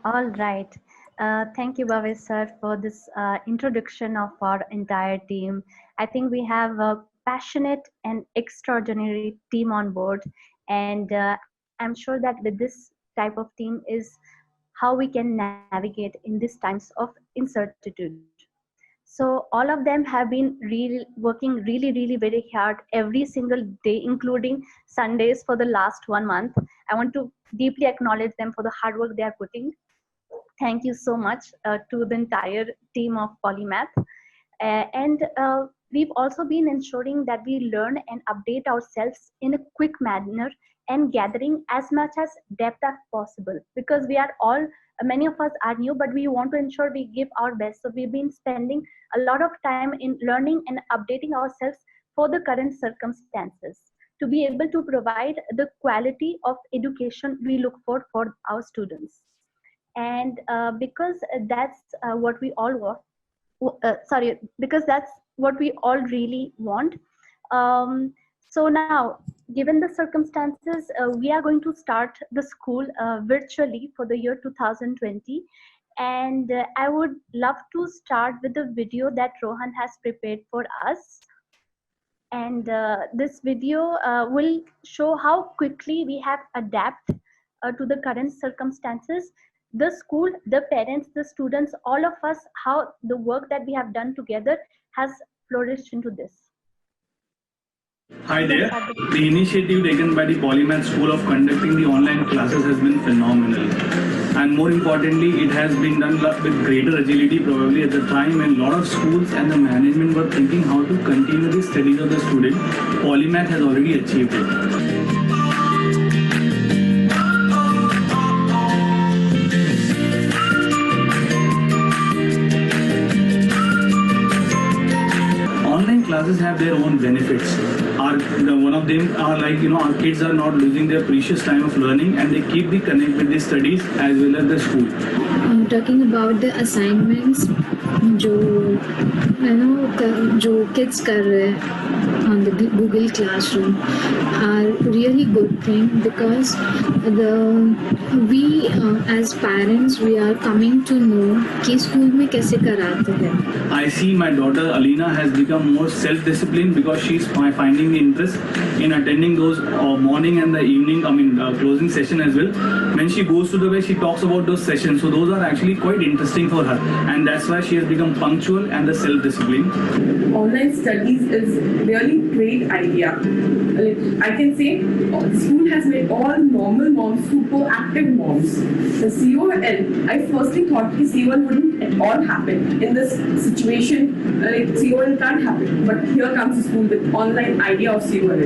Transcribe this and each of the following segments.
All right. Thank you, Bhavesh sir, for this introduction of our entire team. I think we have a passionate and extraordinary team on board, and I'm sure that with this type of team is how we can navigate in these times of uncertainty. So all of them have been working really very hard every single day, including Sundays for the last 1 month. I want to deeply acknowledge them for the hard work they are putting. Thank you so much to the entire team of Polymath. And we've also been ensuring that we learn and update ourselves in a quick manner and gathering as much as depth as possible, because we are all, many of us are new, but we want to ensure we give our best. So we've been spending a lot of time in learning and updating ourselves for the current circumstances to be able to provide the quality of education we look for our students. And because that's what we all want, because that's what we all really want. So now, given the circumstances, we are going to start the school virtually for the year 2020. And I would love to start with the video that Rohan has prepared for us. And this video will show how quickly we have adapted to the current circumstances. The school, the parents, the students, all of us, how the work that we have done together has flourished into this. Hi there. The initiative taken by the Polymath School of conducting the online classes has been phenomenal. And more importantly, it has been done with greater agility, probably at the time when a lot of schools and the management were thinking how to continue the studies of the student. Polymath has already achieved it. Classes have their own benefits. One of them are like, our kids are not losing their precious time of learning, and they keep the connect with the studies as well as the school. Talking about the assignments जो kids कर रहे हैं on the Google Classroom are really good thing, because we as parents, we are coming to know कि school में कैसे कराते हैं. I see my daughter Alina has become more self-disciplined because she's finding the interest in attending those morning and the evening, closing session as well. When she goes to the way, she talks about those sessions. So those are actually quite interesting for her, and that's why she has become punctual and the self-discipline. Online studies is really great idea. I can say school has made all normal moms super active moms. The COL, I firstly thought that COL wouldn't at all happen in this situation. COL can't happen, but here comes the school with online idea of COL.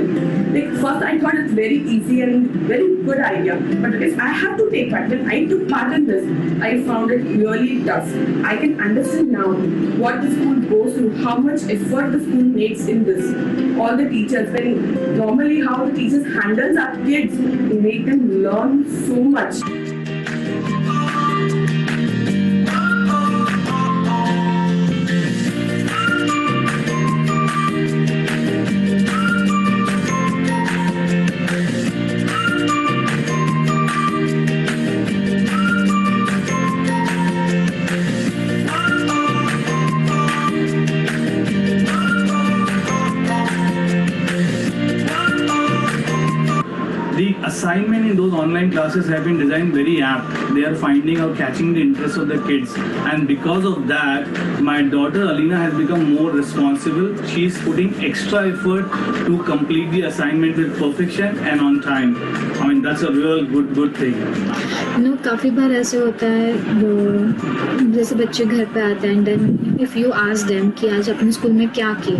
First I thought it's very easy and very good idea, but if I have to take part, when I took part in this, I found it really tough. I can understand now what the school goes through, how much effort the school makes in this. All the teachers, when normally how the teachers handles our kids, they make them learn so much. Assignment in those online classes have been designed very apt. They are finding or catching the interest of the kids, and because of that, my daughter Alina has become more responsible. She is putting extra effort to complete the assignment with perfection and on time. That's a real good thing. काफ़ी बार ऐसे होता है जैसे बच्चे घर पे आते हैं, then if you ask them कि आज अपने स्कूल में क्या किए,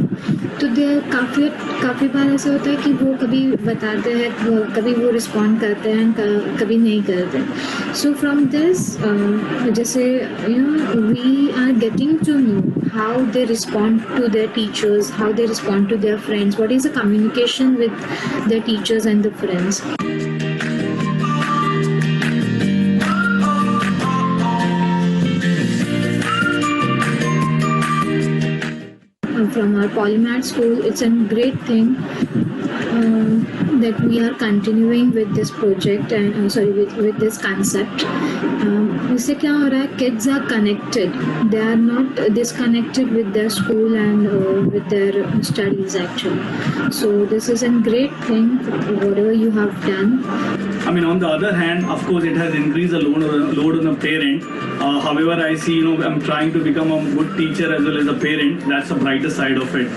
तो दे काफ़ी बार ऐसे होता है कि वो कभी बताते हैं, कभी वो रिस्पॉन्ड करते हैं, कभी नहीं करते. सो फ्रॉम दिस जैसे we are getting to know how they respond to their teachers, how they respond to their friends, what is the communication with their teachers and the friends. From our Polymath school, it's a great thing that we are continuing with this project and with this concept. इससे क्या हो रहा है? Kids are connected. They are not disconnected with their school and with their studies actually. So this is a great thing, whatever you have done. I mean, on the other hand, of course, it has increased the load on the parent. However, I see, I'm trying to become a good teacher as well as a parent. That's the brighter side of it.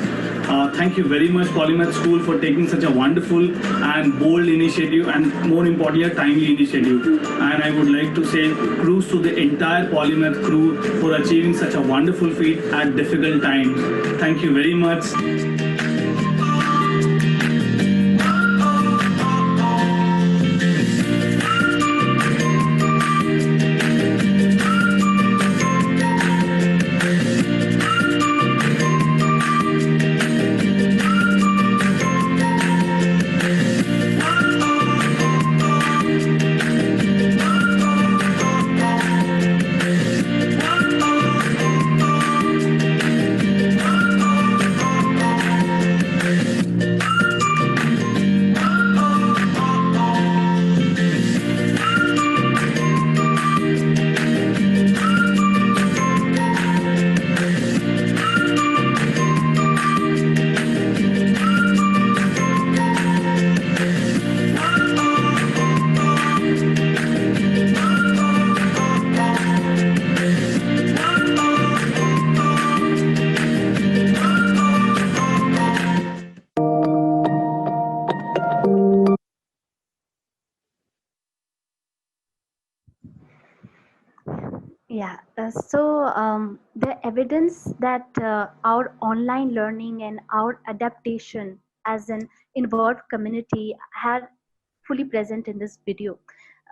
Thank you very much, Polymath School, for taking such a wonderful and bold initiative, and more importantly, a timely initiative. And I would like to say kudos to the entire Polymath crew for achieving such a wonderful feat at difficult times. Thank you very much. Yeah, the evidence that our online learning and our adaptation as an involved community had fully present in this video.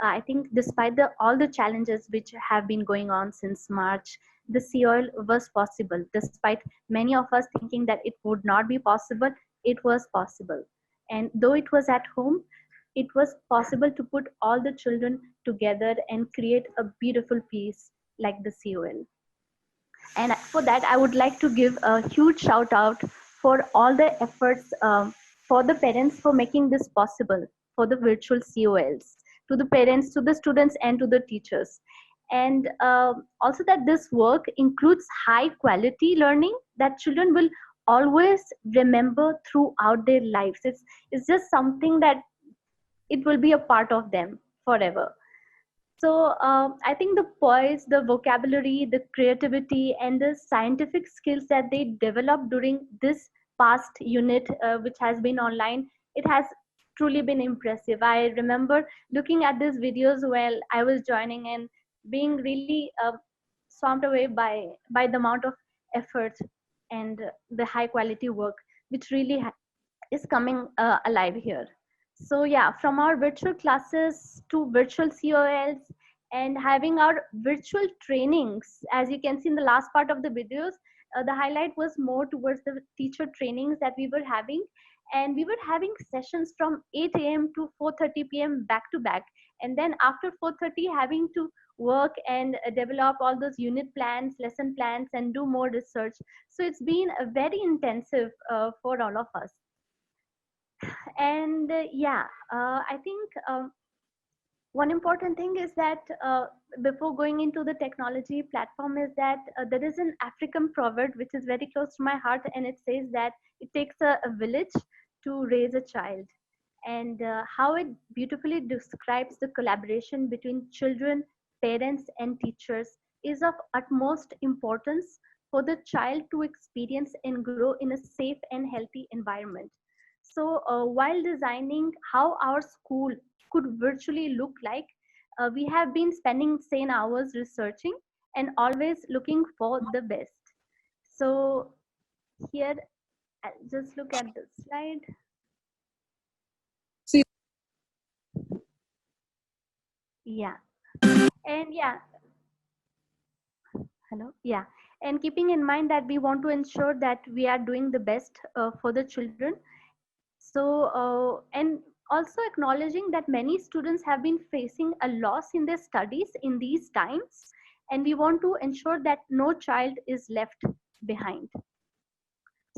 I think despite all the challenges which have been going on since March, the COL was possible. Despite many of us thinking that it would not be possible, it was possible. And though it was at home, it was possible to put all the children together and create a beautiful piece like the COL. And for that, I would like to give a huge shout out for all the efforts for the parents for making this possible, for the virtual COLs, to the parents, to the students, and to the teachers. And also that this work includes high quality learning that children will always remember throughout their lives. It's just something that it will be a part of them forever. So I think the poise, the vocabulary, the creativity, and the scientific skills that they developed during this past unit, which has been online, it has truly been impressive. I remember looking at these videos while I was joining and being really swamped away by the amount of effort and the high quality work, which really is coming alive here. So yeah, from our virtual classes to virtual COLs and having our virtual trainings, as you can see in the last part of the videos, the highlight was more towards the teacher trainings that we were having. And we were having sessions from 8 a.m. to 4:30 p.m. back to back. And then after 4:30, having to work and develop all those unit plans, lesson plans, and do more research. So it's been very intensive for all of us. And I think one important thing is that before going into the technology platform is that there is an African proverb which is very close to my heart, and it says that it takes a village to raise a child. And how it beautifully describes the collaboration between children, parents, and teachers is of utmost importance for the child to experience and grow in a safe and healthy environment. So while designing how our school could virtually look like, we have been spending sane hours researching and always looking for the best. So here, just look at the slide. Yeah. And yeah, hello. Yeah. And keeping in mind that we want to ensure that we are doing the best for the children. So, and also acknowledging that many students have been facing a loss in their studies in these times, and we want to ensure that no child is left behind.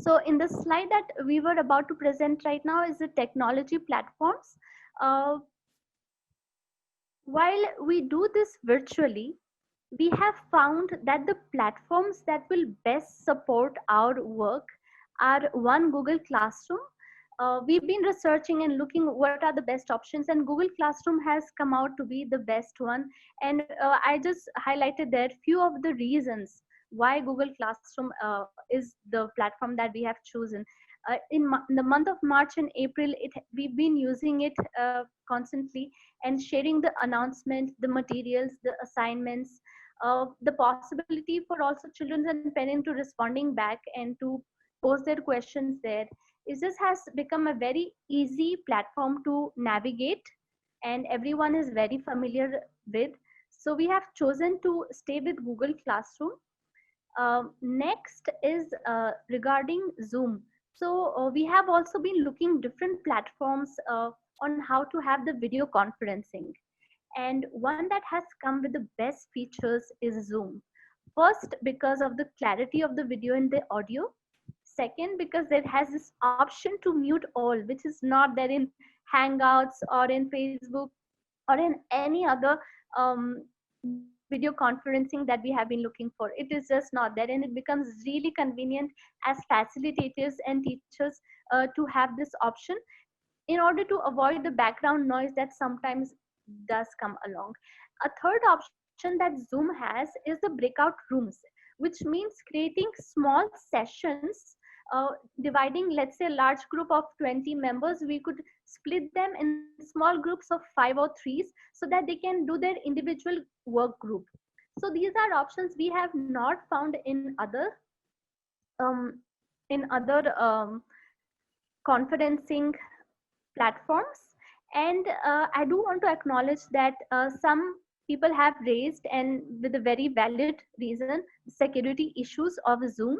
So in the slide that we were about to present right now is the technology platforms. Uh, while we do this virtually, we have found that the platforms that will best support our work are one, Google Classroom. We've been researching and looking what are the best options, and Google Classroom has come out to be the best one. And I just highlighted there few of the reasons why Google Classroom is the platform that we have chosen. In the month of March and April, we've been using it constantly and sharing the announcement, the materials, the assignments, the possibility for also children and parents to responding back and to post their questions there. It just has become a very easy platform to navigate, and everyone is very familiar with. So we have chosen to stay with Google Classroom. Next is regarding Zoom. So we have also been looking different platforms on how to have the video conferencing, and one that has come with the best features is Zoom. First, because of the clarity of the video and the audio. Second, because it has this option to mute all, which is not there in Hangouts or in Facebook or in any other video conferencing that we have been looking for. It is just not there, and it becomes really convenient as facilitators and teachers to have this option in order to avoid the background noise that sometimes does come along. A third option that Zoom has is the breakout rooms, which means creating small sessions, dividing, let's say, a large group of 20 members. We could split them in small groups of 5 or 3s so that they can do their individual work group. So these are options we have not found um, in other conferencing platforms. And I do want to acknowledge that some people have raised, and with a very valid reason, security issues of Zoom.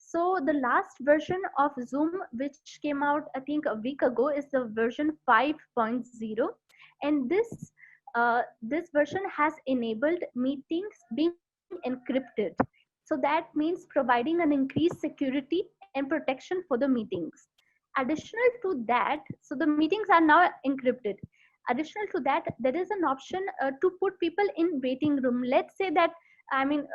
So the last version of Zoom, which came out I think a week ago, is the version 5.0, and this version has enabled meetings being encrypted. So that means providing an increased security and protection for the meetings. Additional to that, so the meetings are now encrypted. Additional to that, there is an option to put people in waiting room. Let's say that, I mean,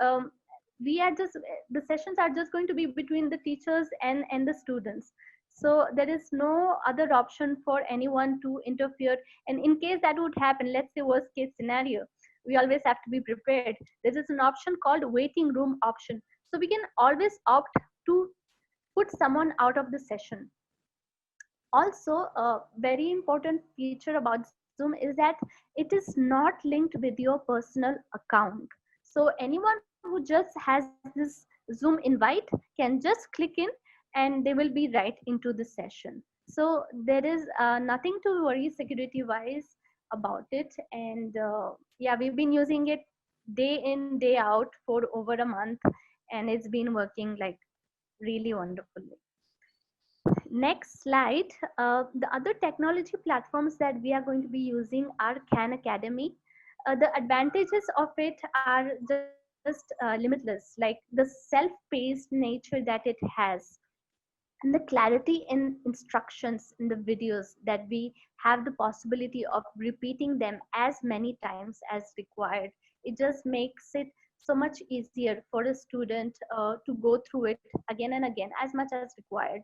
we are just, the sessions are just going to be between the teachers and the students. So there is no other option for anyone to interfere. And in case that would happen, let's say worst case scenario, we always have to be prepared. There is an option called waiting room option. So we can always opt to put someone out of the session. Also, a very important feature about Zoom is that it is not linked with your personal account. So anyone who just has this Zoom invite can just click in and they will be right into the session. So there is nothing to worry security wise about it. And yeah, we've been using it day in, day out for over a month, and it's been working like really wonderfully. Next slide. The other technology platforms that we are going to be using are Khan Academy. The advantages of it are just limitless, like the self-paced nature that it has, and the clarity in instructions in the videos that we have the possibility of repeating them as many times as required. It just makes it so much easier for a student to go through it again and again as much as required.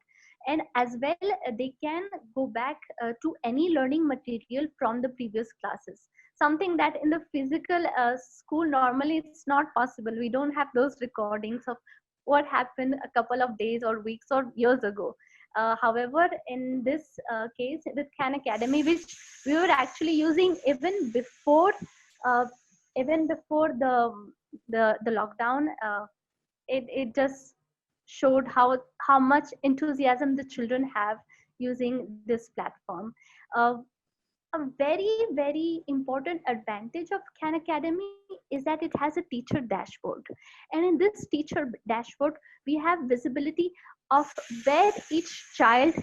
And as well, they can go back to any learning material from the previous classes, something that in the physical school normally it's not possible. We don't have those recordings of what happened a couple of days or weeks or years ago. However, in this case with Khan Academy, which we were actually using uh, even before the lockdown, it just showed how much enthusiasm the children have using this platform. A very very important advantage of Khan Academy is that it has a teacher dashboard, and in this teacher dashboard we have visibility of where each child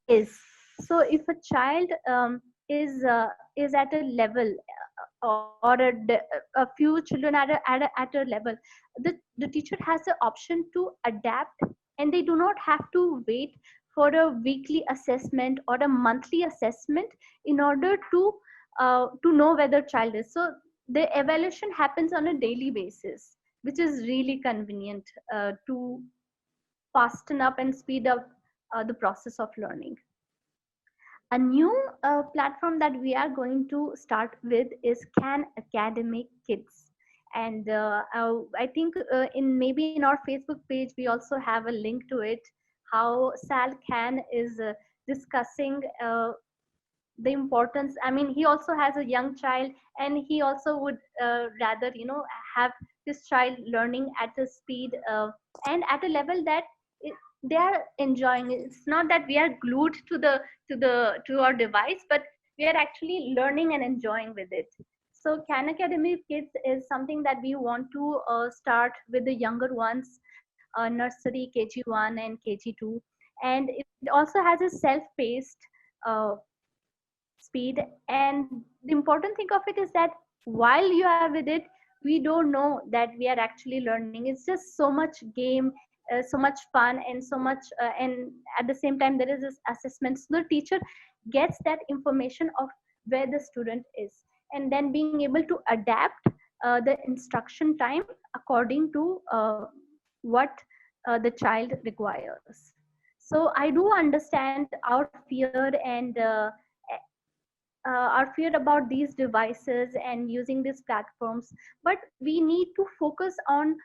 is. So if a child is at a level or a few children at a level, the teacher has the option to adapt and they do not have to wait for a weekly assessment or a monthly assessment in order to know whether child is. So the evaluation happens on a daily basis, which is really convenient to fasten up and speed up the process of learning. A new platform that we are going to start with is Khan Academy Kids. And I think in maybe in our Facebook page, we also have a link to it, how Sal Khan is discussing the importance. I mean, he also has a young child, and he also would rather, have this child learning at a speed and at a level that it, they are enjoying it. It's not that we are glued to our device, but we are actually learning and enjoying with it. So Khan Academy Kids is something that we want to start with the younger ones, nursery, KG1 and KG2. And it also has a self-paced uh, speed. And the important thing of it is that while you are with it, we don't know that we are actually learning. It's just so much game, so much fun, and so much and at the same time there is this assessment, so the teacher gets that information of where the student is, and then being able to adapt the instruction time according to what the child requires. So I do understand our fear and our fear about these devices and using these platforms, but we need to focus on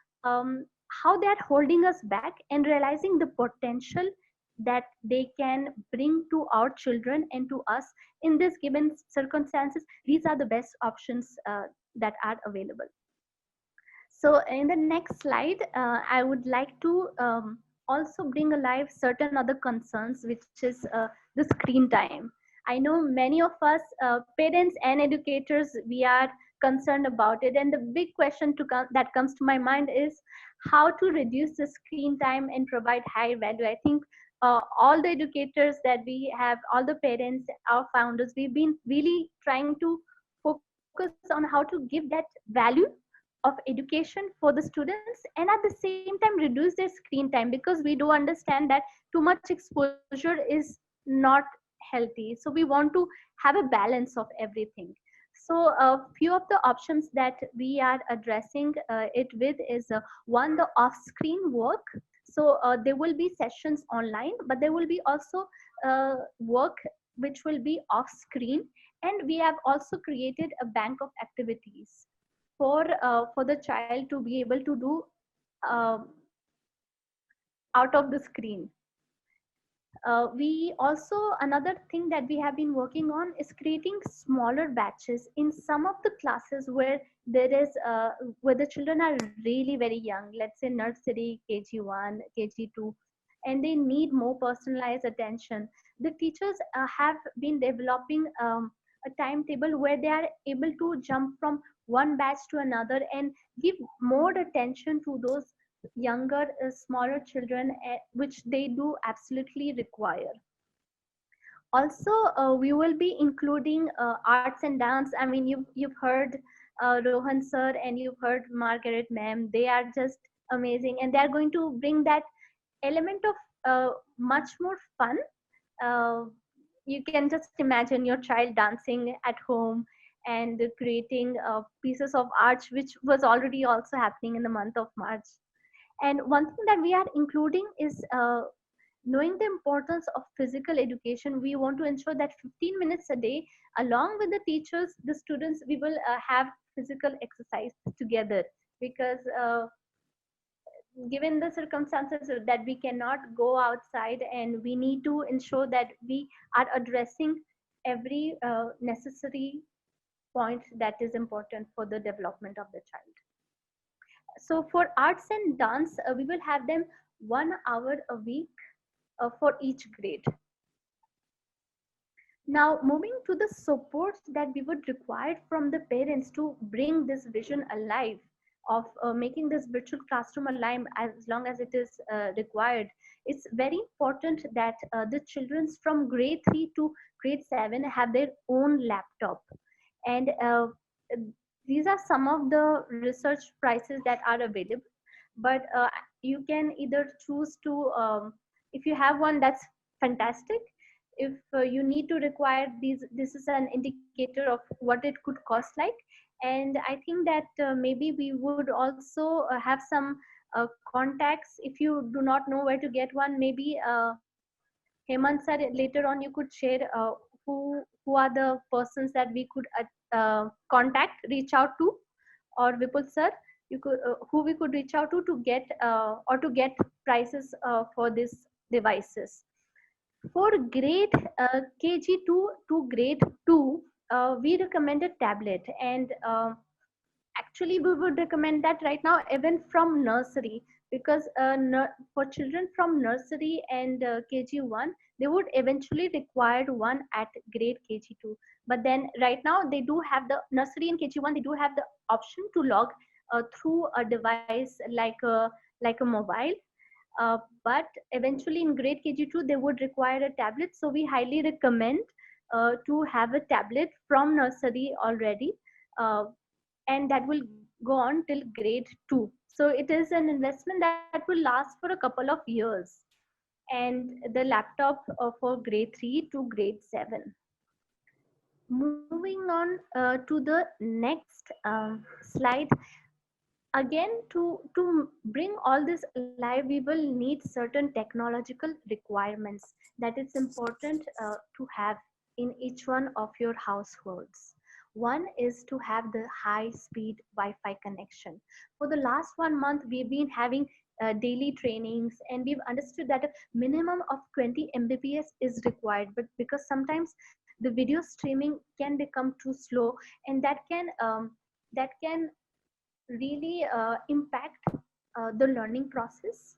how they're holding us back and realizing the potential that they can bring to our children and to us in this given circumstances. These are the best options that are available. So in the next slide, I would like to also bring alive certain other concerns, which is the screen time. I know many of us, parents and educators, we are concerned about it. And the big question that comes to my mind is how to reduce the screen time and provide high value. I think all the educators that we have, all the parents, our founders, we've been really trying to focus on how to give that value of education for the students, and at the same time reduce their screen time, because we do understand that too much exposure is not healthy. So we want to have a balance of everything. So a few of the options that we are addressing it with is one, the off screen work. So there will be sessions online, but there will be also work which will be off screen. And we have also created a bank of activities for the child to be able to do um, out of the screen. We also, another thing that we have been working on is creating smaller batches in some of the classes where there is where the children are really very young, let's say nursery, KG1, KG2, and they need more personalized attention. The teachers have been developing a timetable where they are able to jump from one batch to another and give more attention to those younger, smaller children, which they do absolutely require. Also, we will be including arts and dance. I mean, you've heard Rohan sir and you've heard Margaret ma'am. They are just amazing, and they are going to bring that element of much more fun. Uh, you can just imagine your child dancing at home and creating pieces of art, which was already also happening in the month of March. And one thing that we are including is knowing the importance of physical education. We want to ensure that 15 minutes a day, along with the teachers, the students, we will have physical exercise together, because given the circumstances that we cannot go outside, and we need to ensure that we are addressing every necessary point that is important for the development of the child. So for arts and dance, we will have them 1 hour a week for each grade. Now, moving to the support that we would require from the parents to bring this vision alive of making this virtual classroom alive as long as it is required. It's very important that the children from grade 3 to grade 7 have their own laptop. And these are some of the research prices that are available. but you can either choose to, if you have one, that's fantastic. If you need to require these, this is an indicator of what it could cost like. And I think that maybe we would also have some contacts. If you do not know where to get one, maybe Hemant sir, later on you could share who are the persons that we could contact, reach out to, or Vipul sir, you could who we could reach out to get or to get prices for these devices. For grade KG2 to grade 2, we recommend a tablet, and actually we would recommend that right now even from nursery, because for children from nursery and KG1, they would eventually require one at grade KG2. But then right now they do have the nursery and KG1, they do have the option to log through a device like a mobile. But eventually in grade KG2 they would require a tablet, so we highly recommend to have a tablet from nursery already, uh, and that will go on till grade 2. So it is an investment that will last for a couple of years. And the laptop for grade 3 to grade 7. Moving on to the next slide. Again, to bring all this alive, we will need certain technological requirements that it's important to have in each one of your households. One is to have the high speed Wi-Fi connection. For the last 1 month we've been having daily trainings, and we've understood that a minimum of 20 mbps is required, but because sometimes the video streaming can become too slow, and that can really impact the learning process.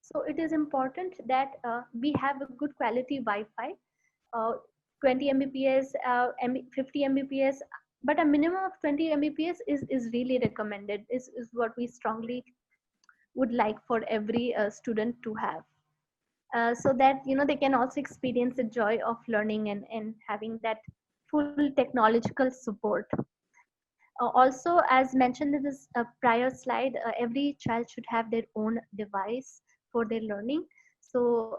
So it is important that we have a good quality Wi-Fi, uh, 20 mbps, 50 mbps, but a minimum of 20 mbps is really recommended, is what we strongly would like for every student to have, so that they can also experience the joy of learning and having that full technological support. Also, as mentioned in this prior slide, every child should have their own device for their learning. So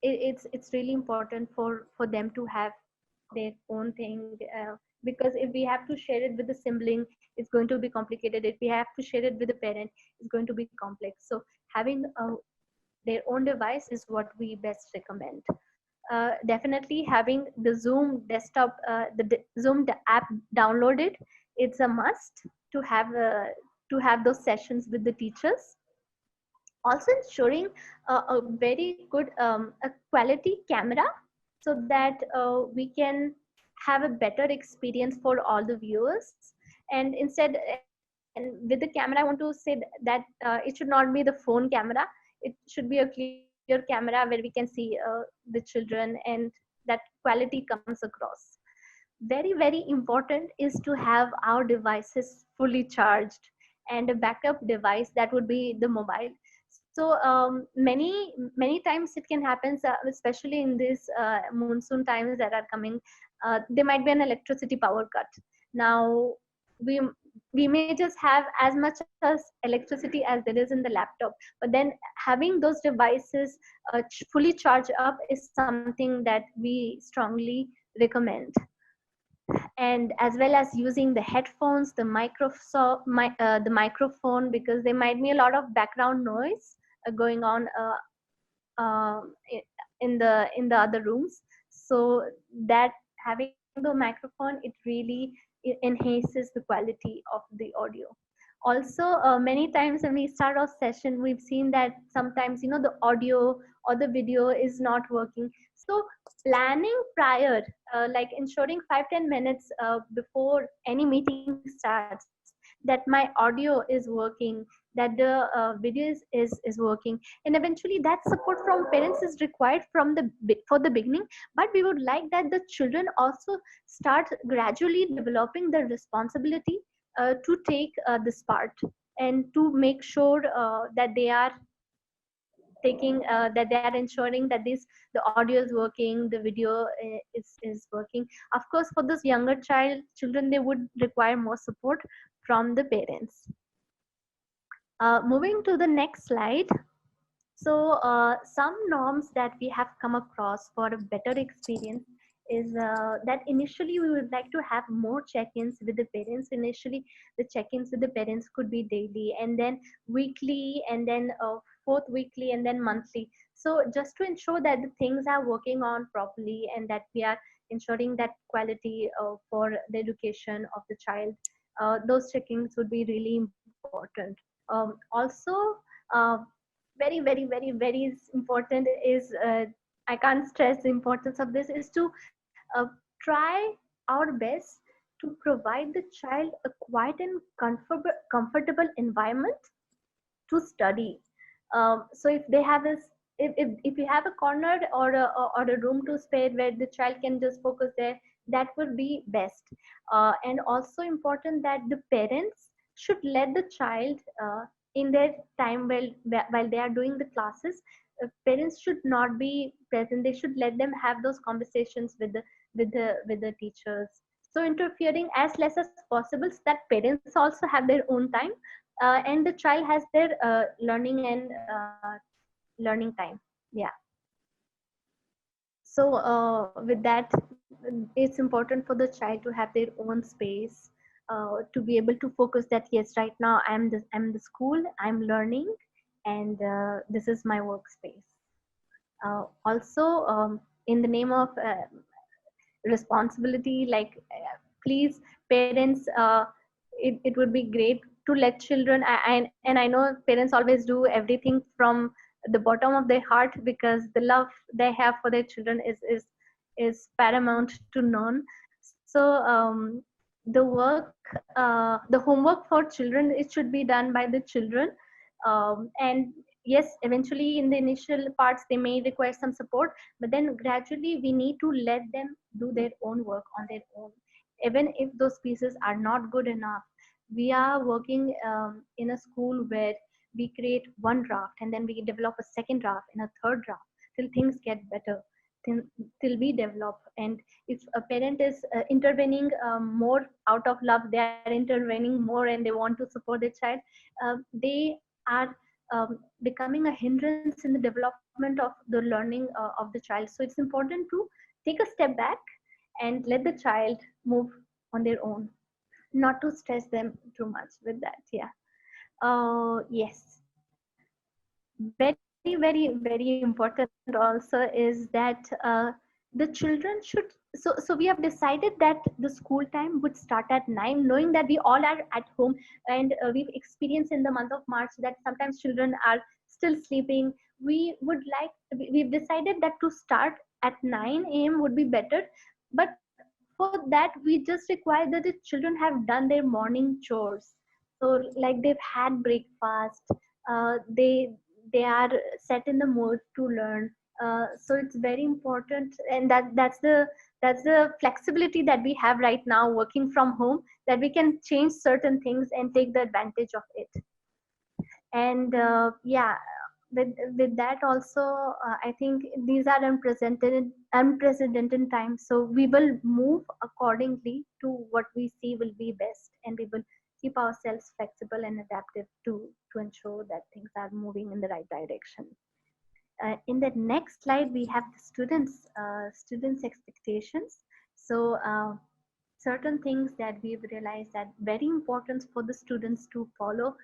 it's really important for them to have their own thing, because if we have to share it with the sibling, it's going to be complicated. If we have to share it with the parent, it's going to be complex. So having their own device is what we best recommend. Definitely having the Zoom desktop, Zoom app downloaded, it's a must to have those sessions with the teachers. Also ensuring a very good a quality camera, so that we can have a better experience for all the viewers. And instead, and with the camera, I want to say that it should not be the phone camera. It should be a clear camera where we can see the children, and that quality comes across. Very, very important is to have our devices fully charged, and a backup device, that would be the mobile. So many times it can happen, especially in these monsoon times that are coming, there might be an electricity power cut. Now we we may just have as much as electricity as there is in the laptop, but then having those devices fully charged up is something that we strongly recommend. And as well as using the headphones, the microphone, because there might be a lot of background noise going on uh, in the other rooms. So that having the microphone, it really enhances the quality of the audio. Also, many times when we start our session, we've seen that sometimes the audio or the video is not working. So planning prior, like ensuring 5-10 minutes before any meeting starts, that my audio is working, that the video is working. And eventually that support from parents is required for the beginning, but we would like that the children also start gradually developing the responsibility to take this part, and to make sure that they are taking that they are ensuring that this the audio is working, the video is working. Of course, for this younger children, they would require more support from the parents. Moving to the next slide. So, some norms that we have come across for a better experience is that initially we would like to have more check-ins with the parents. Initially, the check-ins with the parents could be daily, and then weekly, and then fourth weekly, and then monthly. So, just to ensure that the things are working on properly and that we are ensuring that quality for the education of the child, those check-ins would be really important. Also, uh, very important is I can't stress the importance of this is to try our best to provide the child a quiet and comfortable environment to study. So if they have a if you have a corner or a room to spare where the child can just focus there, that would be best. And also important that the parents should let the child in their time while they are doing the classes. Parents should not be present. They should let them have those conversations with the teachers. So interfering as less as possible so that parents also have their own time, and the child has their learning and learning time. Yeah. So with that, it's important for the child to have their own space, to be able to focus that yes, right now I'm the school, I'm learning, and this is my workspace. Also, in the name of responsibility, like please parents, it would be great to let children, and I know parents always do everything from the bottom of their heart because the love they have for their children is paramount to none. So the work the homework for children, it should be done by the children. And yes, eventually in the initial parts they may require some support, but then gradually we need to let them do their own work on their own. Even if those pieces are not good enough, we are working in a school where we create one draft and then we develop a second draft and a third draft till things get better, till, till we develop. And if a parent is intervening more out of love, they are intervening more and they want to support their child, they are becoming a hindrance in the development of the learning of the child. So it's important to take a step back and let the child move on their own, not to stress them too much with that. Yeah. Yes. Very important also is that the children should, so we have decided that the school time would start at 9, knowing that we all are at home. And we've experienced in the month of March that sometimes children are still sleeping. We've decided that to start at 9 a.m. would be better, but for that we just require that the children have done their morning chores. So like they've had breakfast, they are set in the mood to learn. So it's very important, and that's the flexibility that we have right now working from home, that we can change certain things and take the advantage of it. And yeah, with that also, I think these are unprecedented times, so we will move accordingly to what we see will be best, and we will keep ourselves flexible and adaptive to ensure that things are moving in the right direction. In the next slide we have the students expectations. So certain things that we've realized that very important for the students to follow.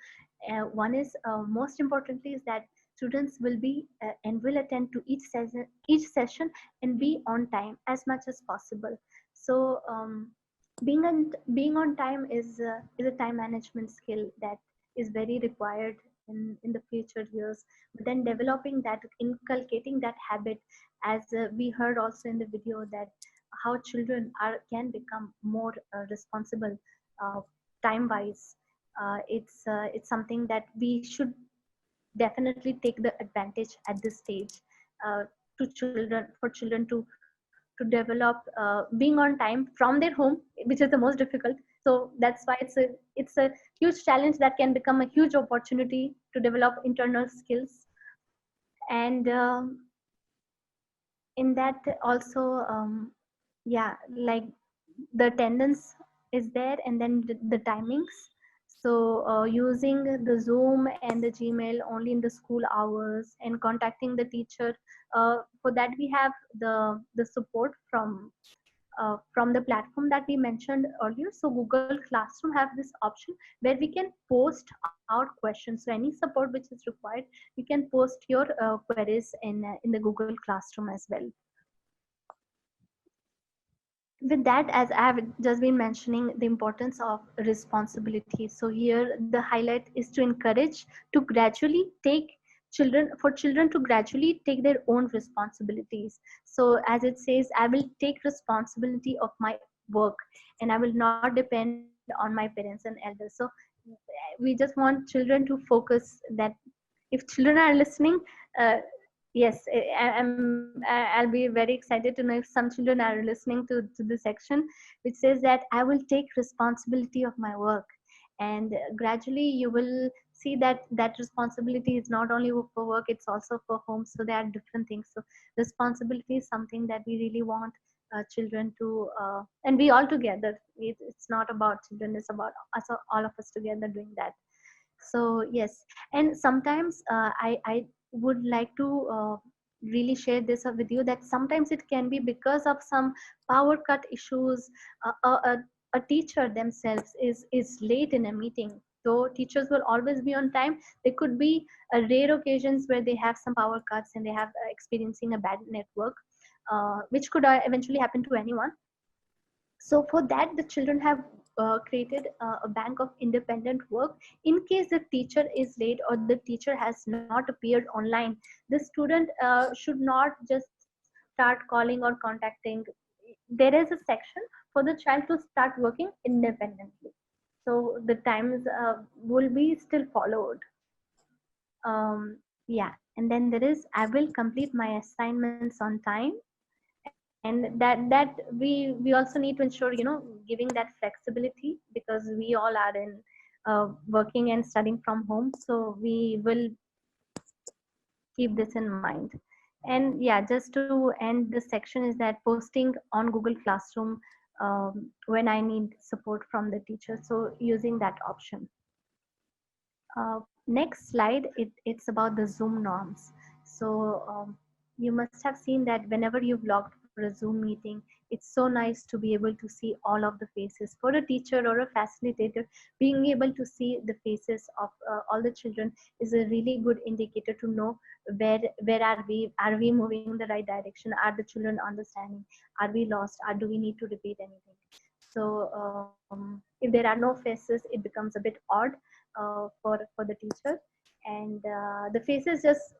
One is most importantly is that students will be and will attend to each session and be on time as much as possible. So being on time is a time management skill that is very required in the future years. But then developing that, inculcating that habit, as we heard also in the video, that how children can become more responsible uh, time wise. It's something that we should definitely take the advantage at this stage, uh, for children to develop being on time from their home, which is the most difficult. So that's why it's a huge challenge that can become a huge opportunity to develop internal skills. And in that also, yeah, like the attendance is there, and then the timings. So using the Zoom and the Gmail only in the school hours, and contacting the teacher. For that we have the support from the platform that we mentioned earlier. So Google Classroom have this option where we can post out questions. So any support which is required, you can post your queries in the Google Classroom as well. With that, as I have just been mentioning, the importance of responsibility. So here the highlight is to encourage to gradually take children to gradually take their own responsibilities. So as it says, I will take responsibility of my work, and I will not depend on my parents and elders. So we just want children to focus that if children are listening, uh, yes, I'll be very excited to know if some children are listening to the section which says that I will take responsibility of my work. And gradually you will see that that responsibility is not only for work, it's also for home. So there are different things. So responsibility is something that we really want children to, and we all together. It's not about children, it's about us, all of us together doing that. So yes, and sometimes I would like to really share this with you, that sometimes it can be because of some power cut issues. A teacher themselves is late in a meeting. Though teachers will always be on time, there could be rare occasions where they have some power cuts and they have experiencing a bad network, which could eventually happen to anyone. So for that, the children have created a bank of independent work. In case the teacher is late or the teacher has not appeared online, the student should not just start calling or contacting. There is a section for the child to start working independently. So the times will be still followed. Yeah, and then there is, I will complete my assignments on time. And that we also need to ensure, giving that flexibility, because we all are in working and studying from home. So we will keep this in mind. And yeah, just to end this section is that posting on Google Classroom when I need support from the teacher, so using that option. Next slide, it's about the Zoom norms. So you must have seen that whenever you've logged for a Zoom meeting, it's so nice to be able to see all of the faces. For a teacher or a facilitator, being able to see the faces of all the children is a really good indicator to know where are we moving in the right direction, are the children understanding, are we lost, or do we need to repeat anything. So if there are no faces, it becomes a bit odd for the teacher. And the faces just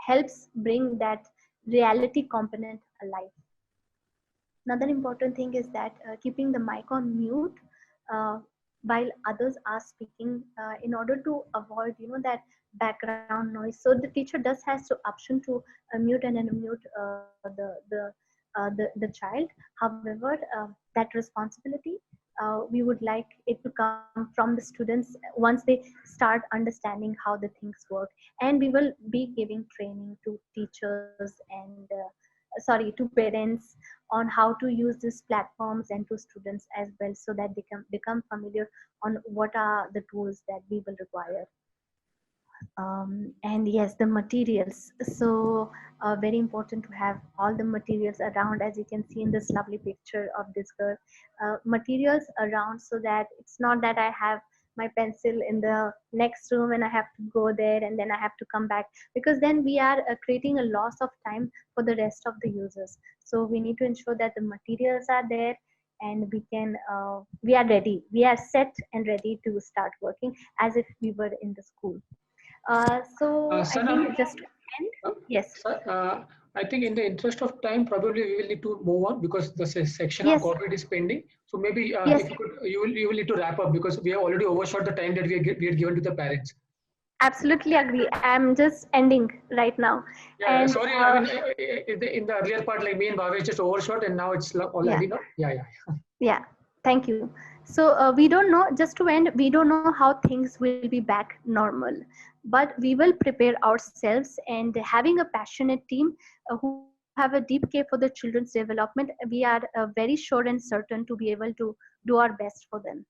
helps bring that reality component alive. Another important thing is that keeping the mic on mute uh, while others are speaking, in order to avoid that background noise. So the teacher does has the option to mute and unmute the child. However, that responsibility, we would like it to come from the students once they start understanding how the things work. And we will be giving training to teachers and sorry, to parents, on how to use these platforms, and to students as well, so that they can become familiar on what are the tools that we will require. And yes, the materials. So very important to have all the materials around, as you can see in this lovely picture of this girl. Materials around, so that it's not that I have my pencil in the next room and I have to go there and then I have to come back, because then we are creating a loss of time for the rest of the users. So we need to ensure that the materials are there, and we are ready, we are set and ready to start working as if we were in the school. So I Sana, think just to end, yes, sir, I think in the interest of time, probably we will need to move on because the section on yes, corporate is pending. So maybe yes, if you could, you will need to wrap up because we have already overshot the time that we had given to the parents. absolutely agree. I'm just ending right now, Yeah. and Sorry, I mean, in the earlier part, like me and Bhavesh just overshot, and now it's yeah, already not. Yeah. yeah. Thank you. So we don't know. Just to end, we don't know how things will be back normal, but we will prepare ourselves. And having a passionate team who have a deep care for the children's development, we are very sure and certain to be able to do our best for them.